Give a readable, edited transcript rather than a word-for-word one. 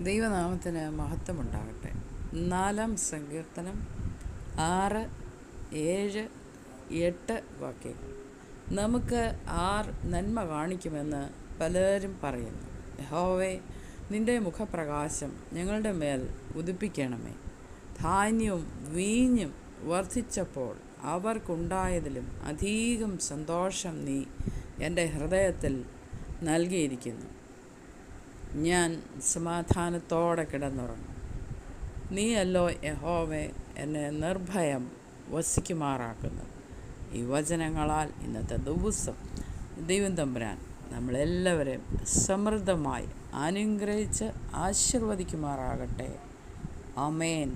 ദൈവനാമത്തിന് മഹത്വമുണ്ടാകട്ടെ. 4-ാം സങ്കീർത്തനം 6, 7, 8 വാക്യങ്ങൾ. നമുക്ക് ആർ നന്മ കാണിക്കുമെന്ന് പലരും പറയുന്നു. യഹോവേ, നിൻ്റെ മുഖപ്രകാശം ഞങ്ങളുടെ മേൽ ഉദിപ്പിക്കണമേ. ധാന്യവും വീഞ്ഞും വർദ്ധിച്ചപ്പോൾ അവർക്കുണ്ടായതിലും അധികം സന്തോഷം നീ എൻ്റെ ഹൃദയത്തിൽ നൽകിയിരിക്കുന്നു. ഞാൻ സമാധാനത്തോടെ കിടന്നുറങ്ങും. നീയല്ലോ യഹോവേ എന്നെ നിർഭയം വസിക്കുമാറാക്കുന്നത്. ഈ വചനങ്ങളാൽ ഇന്നത്തെ ദിവസം ദൈവം തമ്പുരാൻ നമ്മളെല്ലാവരെയും സമൃദ്ധമായി അനുഗ്രഹിച്ച് ആശീർവദിക്കുമാറാകട്ടെ. ആമേൻ.